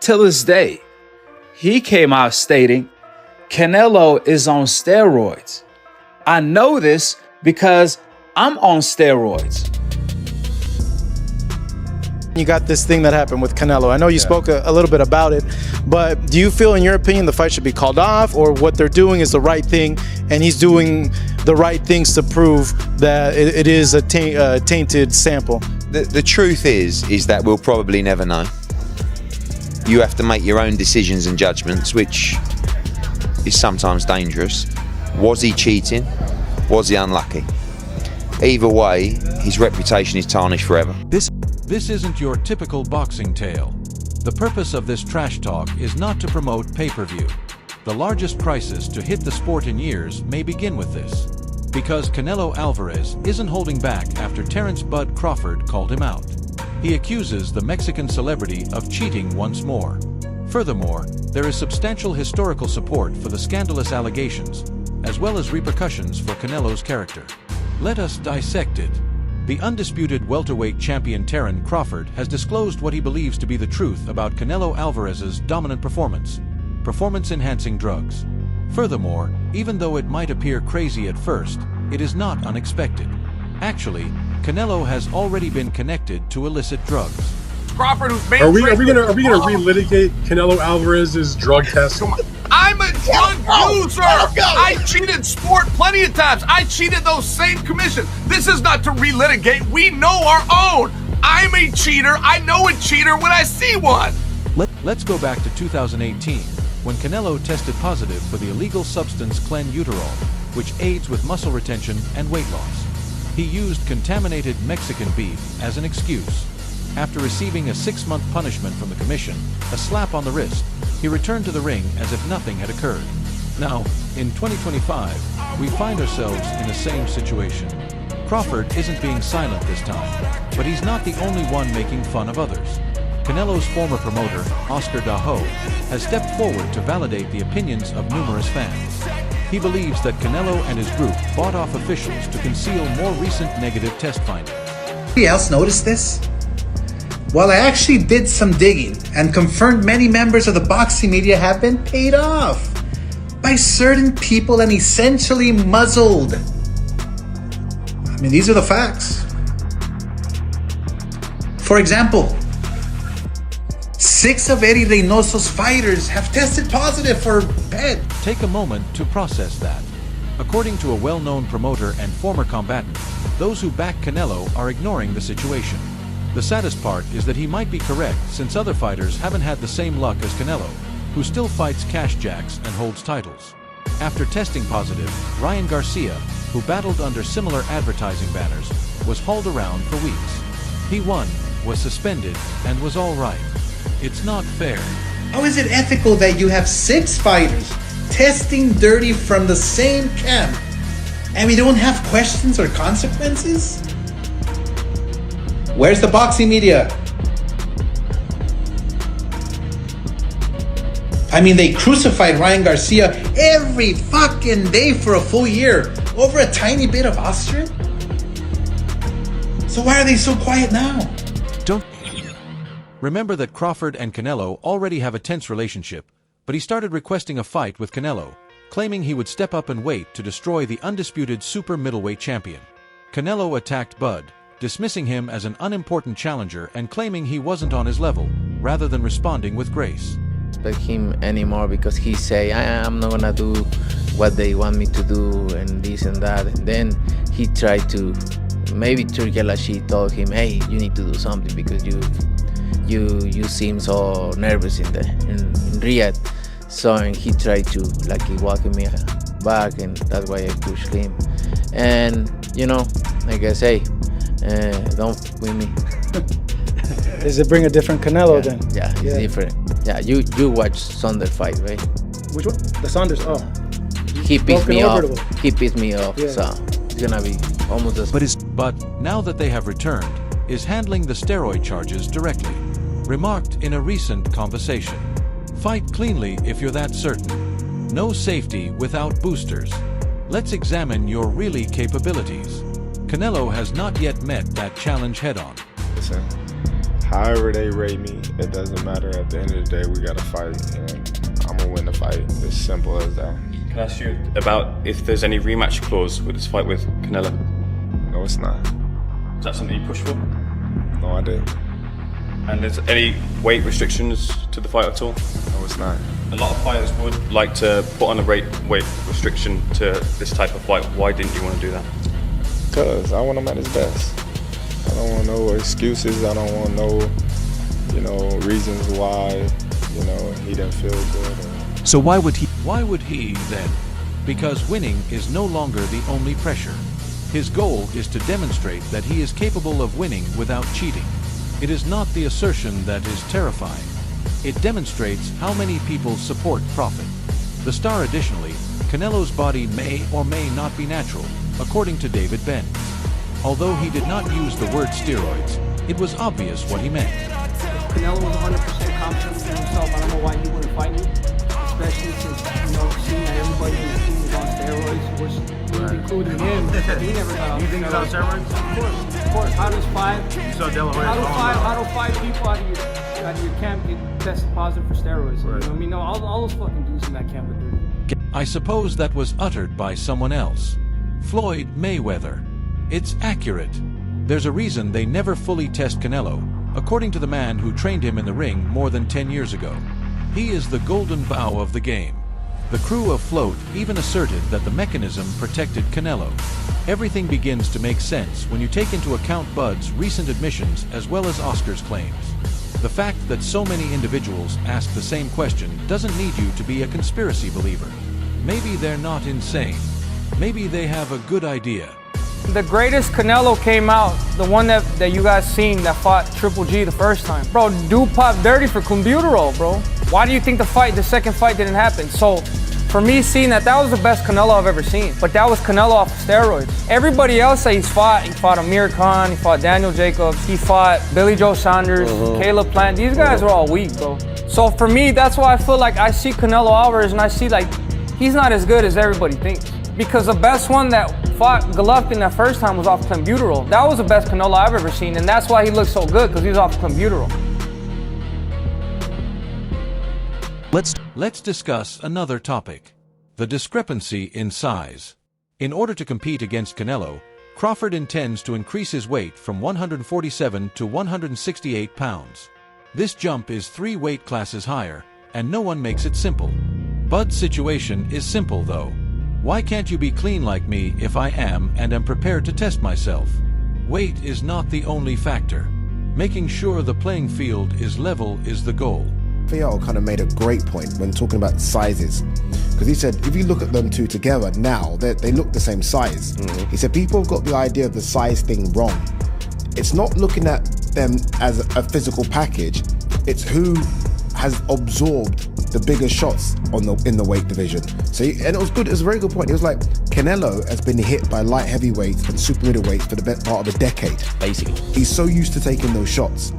till this day. He came out stating, Canelo is on steroids. I know this because I'm on steroids. You got this thing that happened with Canelo. I know you spoke a little bit about it, but do you feel, in your opinion, the fight should be called off, or what they're doing is the right thing, and he's doing the right things to prove that it is a tainted sample? The truth is that we'll probably never know. You have to make your own decisions and judgments, which is sometimes dangerous. Was he cheating? Was he unlucky? Either way, his reputation is tarnished forever. This isn't your typical boxing tale. The purpose of this trash talk is not to promote pay-per-view. The largest crisis to hit the sport in years may begin with this. Because Canelo Alvarez isn't holding back after Terence "Bud" Crawford called him out. He accuses the Mexican celebrity of cheating once more. Furthermore, there is substantial historical support for the scandalous allegations, as well as repercussions for Canelo's character. Let us dissect it. The undisputed welterweight champion Terence Crawford has disclosed what he believes to be the truth about Canelo Alvarez's dominant performance-enhancing drugs. Furthermore, even though it might appear crazy at first, it is not unexpected. Actually, Canelo has already been connected to illicit drugs. Crawford, who's made are we gonna relitigate Canelo Alvarez's drug test? I'm a drug user. I cheated sport plenty of times. I cheated those same commissions. This is not to relitigate. We know our own. I'm a cheater. I know a cheater when I see one. Let's go back to 2018, when Canelo tested positive for the illegal substance clenbuterol, which aids with muscle retention and weight loss. He used contaminated Mexican beef as an excuse. After receiving a 6-month punishment from the commission, a slap on the wrist, he returned to the ring as if nothing had occurred. Now, in 2025, we find ourselves in the same situation. Crawford isn't being silent this time, but he's not the only one making fun of others. Canelo's former promoter, Oscar Daho, has stepped forward to validate the opinions of numerous fans. He believes that Canelo and his group bought off officials to conceal more recent negative test findings. Anybody else notice this? Well, I actually did some digging and confirmed many members of the boxing media have been paid off by certain people and essentially muzzled. I mean, these are the facts. For example, 6 of Eddie Reynoso's fighters have tested positive for PED. Take a moment to process that. According to a well-known promoter and former combatant, those who back Canelo are ignoring the situation. The saddest part is that he might be correct, since other fighters haven't had the same luck as Canelo, who still fights cash jacks and holds titles. After testing positive, Ryan Garcia, who battled under similar advertising banners, was hauled around for weeks. He won, was suspended, and was all right. It's not fair. How is it ethical that you have 6 fighters testing dirty from the same camp and we don't have questions or consequences? Where's the boxing media? I mean, they crucified Ryan Garcia every fucking day for a full year over a tiny bit of Austrian. So why are they so quiet now? Remember that Crawford and Canelo already have a tense relationship, but he started requesting a fight with Canelo, claiming he would step up and wait to destroy the undisputed super middleweight champion. Canelo attacked Bud, dismissing him as an unimportant challenger and claiming he wasn't on his level, rather than responding with grace. Respect him anymore because he say, I'm not gonna do what they want me to do and this and that. And then he tried to, maybe Turki Alashi told him, hey, you need to do something because you seem so nervous in Riyadh. So and he tried to he walk me back, and that's why I pushed him. And like I say, don't win me. Does it bring a different Canelo then? Yeah, it's different. Yeah, you watch Saunders fight, right? Which one? The Saunders. Oh, he pissed me off. He pissed me off. Yeah. So it's gonna be almost the same. But now that they have returned, is handling the steroid charges directly. Remarked in a recent conversation. Fight cleanly if you're that certain. No safety without boosters. Let's examine your really capabilities. Canelo has not yet met that challenge head-on. Yes, sir. However they rate me, it doesn't matter. At the end of the day, we gotta fight, and I'm gonna win the fight. It's simple as that. Can I ask you about if there's any rematch clause with this fight with Canelo? No, it's not. Is that something you push for? No, I didn't. And is any weight restrictions to the fight at all? No, it's not. A lot of fighters would like to put on a weight restriction to this type of fight. Why didn't you want to do that? Because I want him at his best. I don't want no excuses. I don't want no, reasons why, he didn't feel good. So why would he then? Because winning is no longer the only pressure. His goal is to demonstrate that he is capable of winning without cheating. It is not the assertion that is terrifying. It demonstrates how many people support Crawford. The star additionally, Canelo's body may or may not be natural, according to David Benz. Although he did not use the word steroids, it was obvious what he meant. If Canelo was 100% confident in himself, I don't know why he wouldn't fight me. Especially since, seeing that everybody in the team was on steroids, which including him, he never got on steroids. You think he's on steroids? Of course. How do five people out of your camp get tested positive for steroids? Right. All those fucking dudes in that camp are dirty. I suppose that was uttered by someone else. Floyd Mayweather. It's accurate. There's a reason they never fully test Canelo, according to the man who trained him in the ring more than 10 years ago. He is the golden bough of the game. The crew of Float even asserted that the mechanism protected Canelo. Everything begins to make sense when you take into account Bud's recent admissions as well as Oscar's claims. The fact that so many individuals ask the same question doesn't need you to be a conspiracy believer. Maybe they're not insane. Maybe they have a good idea. The greatest Canelo came out, the one that you guys seen that fought Triple G the first time. Bro, dude popped dirty for clenbuterol, bro. Why do you think the second fight didn't happen? So, for me seeing that was the best Canelo I've ever seen. But that was Canelo off of steroids. Everybody else that he fought Amir Khan, he fought Daniel Jacobs, he fought Billy Joe Saunders, Caleb Plant. These guys are all weak, bro. So for me, that's why I feel like I see Canelo Alvarez and I see like, he's not as good as everybody thinks. Because the best one that fought Golovkin that first time was off clenbuterol. That was the best Canelo I've ever seen, and that's why he looked so good, because he was off clenbuterol. Let's discuss another topic. The discrepancy in size. In order to compete against Canelo, Crawford intends to increase his weight from 147 to 168 pounds. This jump is 3 weight classes higher, and no one makes it simple. Bud's situation is simple though. Why can't you be clean like me if I am and am prepared to test myself? Weight is not the only factor. Making sure the playing field is level is the goal. Theo kind of made a great point when talking about sizes, because he said if you look at them two together now, they look the same size. He said people have got the idea of the size thing wrong. It's not looking at them as a physical package, it's who has absorbed the bigger shots in the weight division. And it was good. It was a very good point. It was like Canelo has been hit by light heavyweights and super middleweights for the best part of a decade. Basically, he's so used to taking those shots,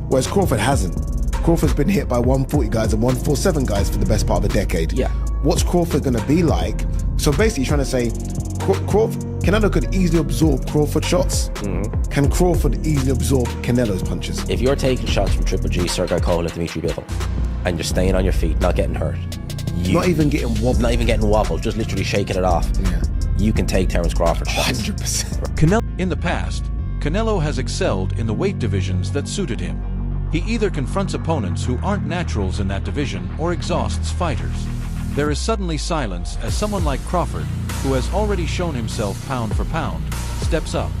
whereas Crawford hasn't. Crawford's been hit by 140 guys and 147 guys for the best part of a decade. Yeah. What's Crawford going to be like? So basically, trying to say, Canelo could easily absorb Crawford shots. Can Crawford easily absorb Canelo's punches? If you're taking shots from Triple G, Sergey Kovalev, Dimitri Bivol, and you're staying on your feet, not getting hurt, not even getting wobbled, just literally shaking it off, you can take Terence Crawford shots. 100%. In the past, Canelo has excelled in the weight divisions that suited him. He either confronts opponents who aren't naturals in that division or exhausts fighters. There is suddenly silence as someone like Crawford, who has already shown himself pound for pound, steps up.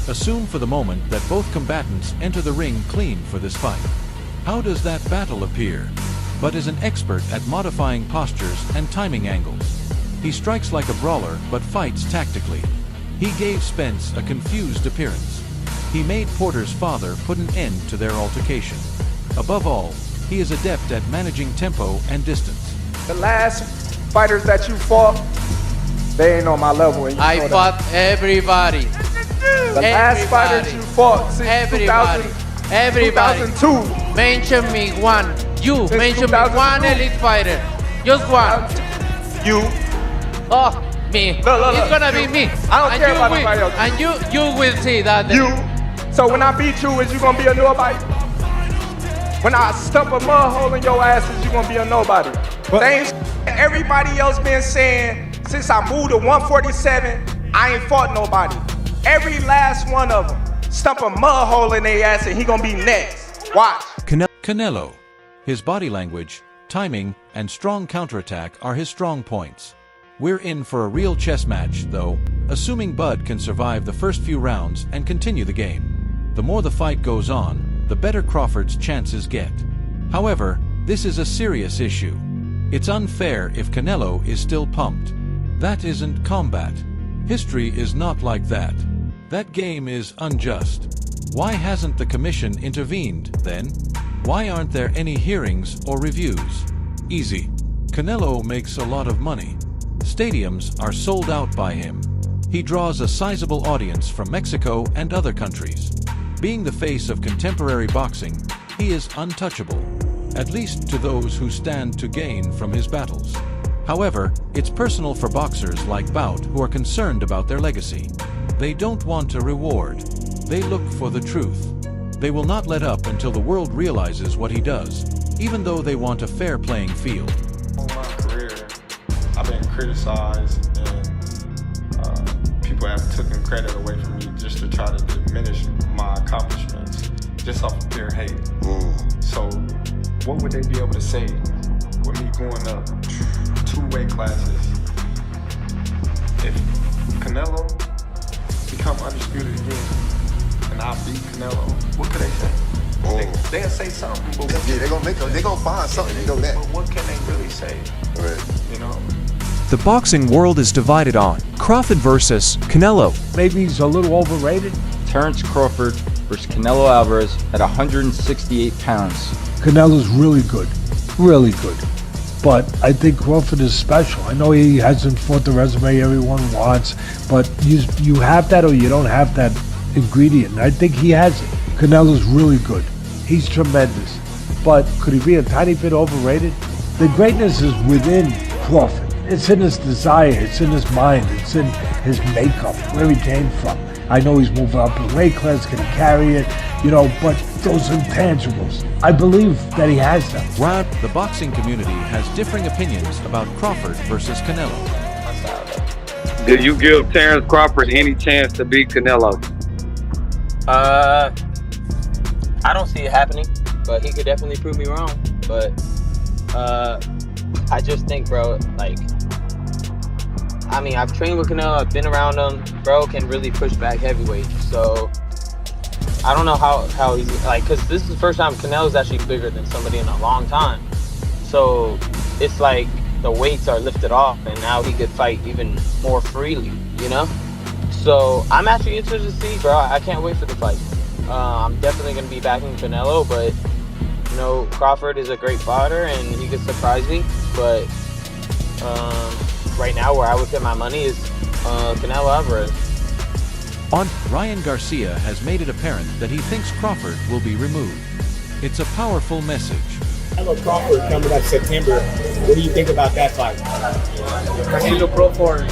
Assume for the moment that both combatants enter the ring clean for this fight. How does that battle appear? Bud is an expert at modifying postures and timing angles. He strikes like a brawler but fights tactically. He gave Spence a confused appearance. He made Porter's father put an end to their altercation. Above all, he is adept at managing tempo and distance. The last fighters that you fought, they ain't on my level. And I fought everybody. The last fighters you fought since 2002. Mention me one. You mention me one elite fighter. Just one. You. Oh, me. Look. It's gonna be me. I don't care about nobody else. And you will see that. You. So when I beat you, is you gonna be a nobody? When I stump a mud hole in your asses, you gonna be a nobody. Same everybody else been saying since I moved to 147, I ain't fought nobody. Every last one of them stump a mud hole in their ass and he gonna be next. Watch. Canelo. His body language, timing, and strong counterattack are his strong points. We're in for a real chess match, though, assuming Bud can survive the first few rounds and continue the game. The more the fight goes on, the better Crawford's chances get. However, this is a serious issue. It's unfair if Canelo is still pumped. That isn't combat. History is not like that. That game is unjust. Why hasn't the commission intervened, then? Why aren't there any hearings or reviews? Easy. Canelo makes a lot of money. Stadiums are sold out by him. He draws a sizable audience from Mexico and other countries. Being the face of contemporary boxing, he is untouchable, at least to those who stand to gain from his battles. However, it's personal for boxers like Bout who are concerned about their legacy. They don't want a reward. They look for the truth. They will not let up until the world realizes what he does, even though they want a fair playing field. All my career, I've been criticized and people have taken credit away from me just to try to diminish my accomplishments just off of pure hate. So what would they be able to say with me going up 2 weight classes? If Canelo become undisputed again and I beat Canelo, what could they say? They'll say something, but they're gonna find something, you know that. But what can they really say? Right. You know? The boxing world is divided on Crawford versus Canelo. Maybe he's a little overrated. Terence Crawford versus Canelo Alvarez at 168 pounds. Canelo's really good. Really good. But I think Crawford is special. I know he hasn't fought the resume everyone wants, but you have that or you don't have that ingredient. And I think he has it. Canelo's really good. He's tremendous. But could he be a tiny bit overrated? The greatness is within Crawford. It's in his desire, it's in his mind, it's in his makeup, where he came from. I know he's moving up in weight class, can he carry it, but those intangibles, I believe that he has them. The boxing community has differing opinions about Crawford versus Canelo. Do you give Terence Crawford any chance to beat Canelo? I don't see it happening, but he could definitely prove me wrong. But I just think, bro, I've trained with Canelo, I've been around him. Bro can really push back heavyweight. So I don't know how he's because this is the first time Canelo's actually bigger than somebody in a long time. So it's like the weights are lifted off and now he could fight even more freely, So I'm actually interested to see, bro. I can't wait for the fight. I'm definitely going to be backing Canelo, but Crawford is a great fighter and he could surprise me. But right now, where I would put my money is Canelo Alvarez. Ryan Garcia has made it apparent that he thinks Crawford will be removed. It's a powerful message. Canelo Crawford coming up September. What do you think about that fight? Canelo Crawford.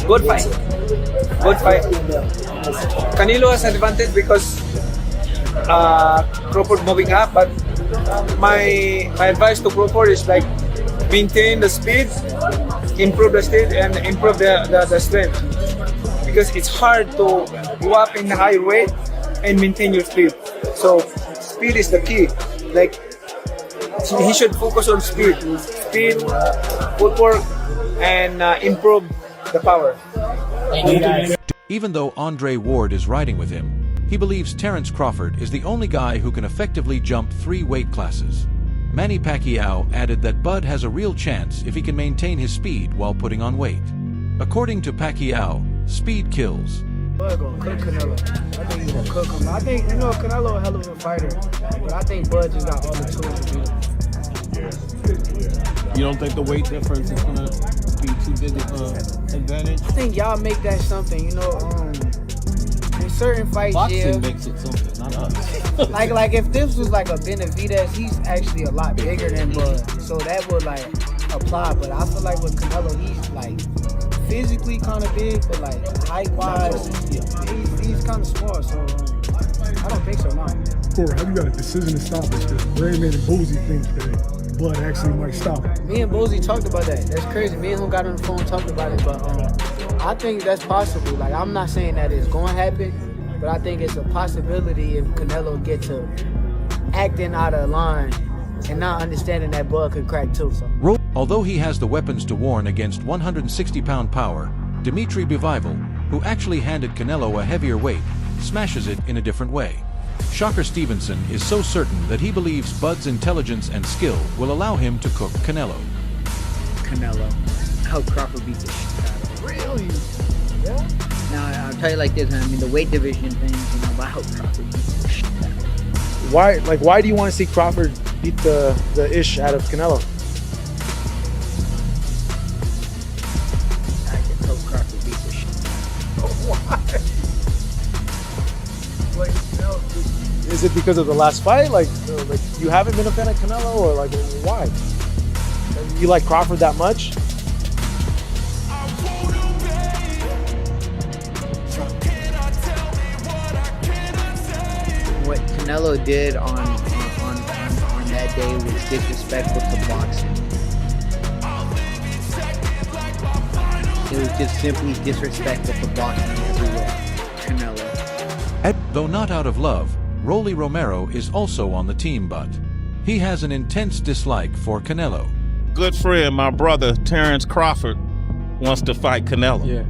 Good fight. Good fight. Canelo has advantage because Crawford moving up, but my advice to Crawford is maintain the speed, improve the speed, and improve the strength. Because it's hard to go up in high weight and maintain your speed. So speed is the key. He should focus on speed, footwork, and improve the power. Even though Andre Ward is riding with him, he believes Terence Crawford is the only guy who can effectively jump 3 weight classes. Manny Pacquiao added that Bud has a real chance if he can maintain his speed while putting on weight. According to Pacquiao, speed kills. Bud gonna cook Canelo. I think he's gonna cook him. I think, Canelo a hell of a fighter, but I think Bud just got all the tools to beat him. You don't think the weight difference is gonna be too big of an advantage? I think y'all make that something, in certain fights, boxing makes it something, not us. like if this was a Benavidez, he's actually a lot bigger than Bud, so that would apply. But I feel with Canelo, he's physically kind of big, but height wise, he's kind of small. So I don't think so, no. Corey, how you got a decision to stop this? Because Rayman and Boozy think that Bud actually might stop it. Me and Boozy talked about that. That's crazy. Me and him got on the phone talking about it, but I think that's possible. Like, I'm not saying that it's going to happen, but I think it's a possibility if Canelo gets to acting out of line and not understanding that Bud could crack too. So. Although he has the weapons to warn against 160-pound power, Dimitri Bivol, who actually handed Canelo a heavier weight, smashes it in a different way. Shocker Stevenson is so certain that he believes Bud's intelligence and skill will allow him to cook Canelo. Canelo. I hope Crawford beats the shit out of him. Really? Yeah? Now, I'll tell you like this, man. I mean, the weight division thing, you know, but I hope Crawford beats the shit out of him. Why do you want to see Crawford beat the ish out of Canelo? I just hope Crawford beats the shit. Why? Is it because of the last fight? Like you haven't been a fan of Canelo, or like why? You like Crawford that much? What Canelo did on that day was disrespectful to boxing. It was just simply disrespectful to boxing everywhere. Canelo. Though not out of love, Rolly Romero is also on the team, but he has an intense dislike for Canelo. Good friend, my brother, Terence Crawford, wants to fight Canelo. Yeah.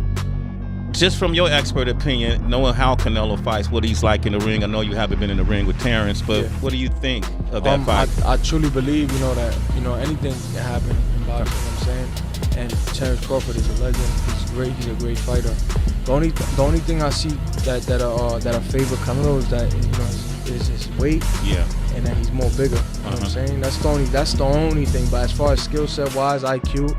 Just from your expert opinion, knowing how Canelo fights, what he's like in the ring, I know you haven't been in the ring with Terence, but what do you think of that fight? I truly believe, that, anything can happen in boxing, you know what I'm saying? And Terence Crawford is a legend. He's great. He's a great fighter. The only thing I see that I favor Canelo is that is his weight. Yeah. And that he's more bigger. You know what I'm saying? That's the only thing. But as far as skill set wise, IQ,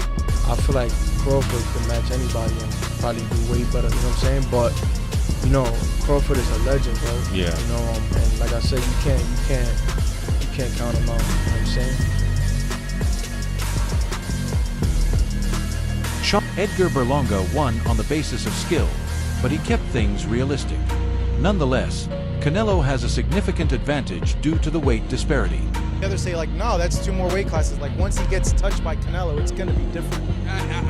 I feel like Crawford can match anybody and probably do way better. You know what I'm saying? But Crawford is a legend, bro. Yeah. And like I said, you can't count him out. You know what I'm saying? Edgar Berlanga won on the basis of skill, but he kept things realistic. Nonetheless, Canelo has a significant advantage due to the weight disparity. The others say no, that's 2 more weight classes. Like once he gets touched by Canelo, it's going to be different.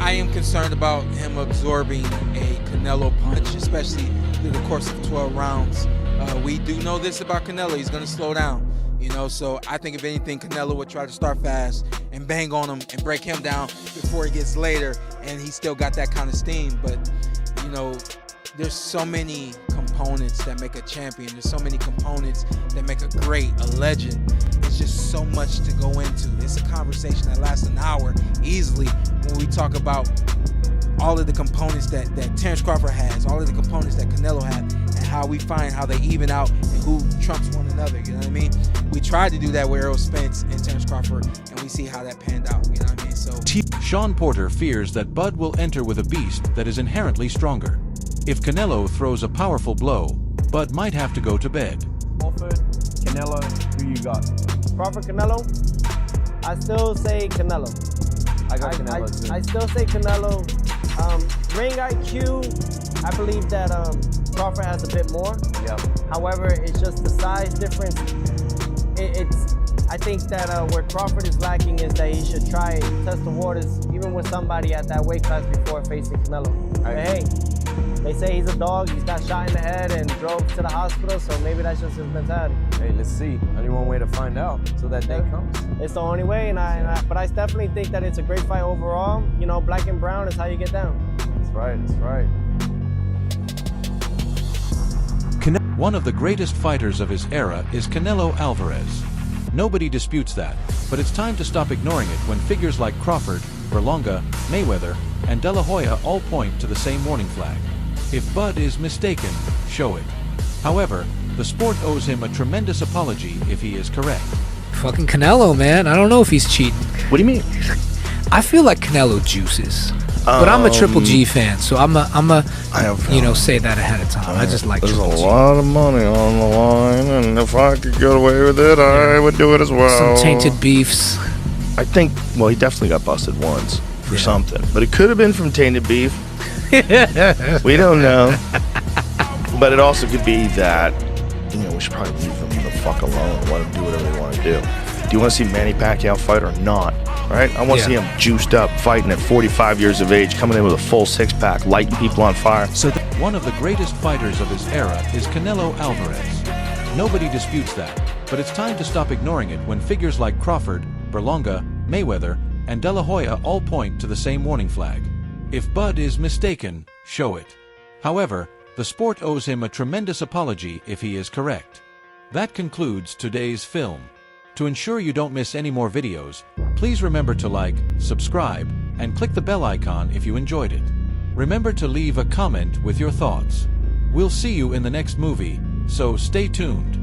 I am concerned about him absorbing a Canelo punch, especially through the course of 12 rounds. We do know this about Canelo. He's going to slow down. So I think if anything, Canelo would try to start fast and bang on him and break him down before he gets later, and he still got that kind of steam. But, there's so many components that make a champion. There's so many components that make a great, a legend. It's just so much to go into. It's a conversation that lasts an hour easily when we talk about all of the components that Terence Crawford has, all of the components that Canelo has, and how we find how they even out and who trumps one another, you know what I mean? We tried to do that with Errol Spence and Terence Crawford, and we see how that panned out, you know what I mean? So Sean Porter fears that Bud will enter with a beast that is inherently stronger. If Canelo throws a powerful blow, Bud might have to go to bed. Crawford, Canelo, who you got? Crawford, Canelo? I still say Canelo. I got Canelo too. I still say Canelo. Ring IQ, I believe that Crawford has a bit more. Yep. However, it's just the size difference. I think that where Crawford is lacking is that he should try and test the waters even with somebody at that weight class before facing Canelo. But hey, they say he's a dog, he's got shot in the head and drove to the hospital, so maybe that's just his mentality. Hey, let's see. Only one way to find out till that day comes. It's the only way, but I definitely think that it's a great fight overall. Black and brown is how you get down. That's right, that's right. One of the greatest fighters of his era is Canelo Alvarez. Nobody disputes that, but it's time to stop ignoring it when figures like Crawford, Berlanga, Mayweather, and De La Hoya all point to the same warning flag. If Bud is mistaken, show it. However, the sport owes him a tremendous apology if he is correct. Fucking Canelo, man. I don't know if he's cheating. What do you mean? I feel like Canelo juices. But I'm a Triple G fan, so I'm a say that ahead of time. I just like There's Triple G. a lot of money on the line, and if I could get away with it, I would do it as well. Some tainted beefs. I think, he definitely got busted once for something, but it could have been from tainted beef. We don't know. But it also could be that, we should probably leave him the fuck alone. Let them do whatever they want to do. Do you want to see Manny Pacquiao fight or not? Right? I want to see him juiced up, fighting at 45 years of age, coming in with a full six-pack, lighting people on fire. So one of the greatest fighters of his era is Canelo Alvarez. Nobody disputes that, but it's time to stop ignoring it when figures like Crawford, Berlanga, Mayweather, and De La Hoya all point to the same warning flag. If Bud is mistaken, show it. However, the sport owes him a tremendous apology if he is correct. That concludes today's film. To ensure you don't miss any more videos, please remember to like, subscribe, and click the bell icon if you enjoyed it. Remember to leave a comment with your thoughts. We'll see you in the next movie, so stay tuned.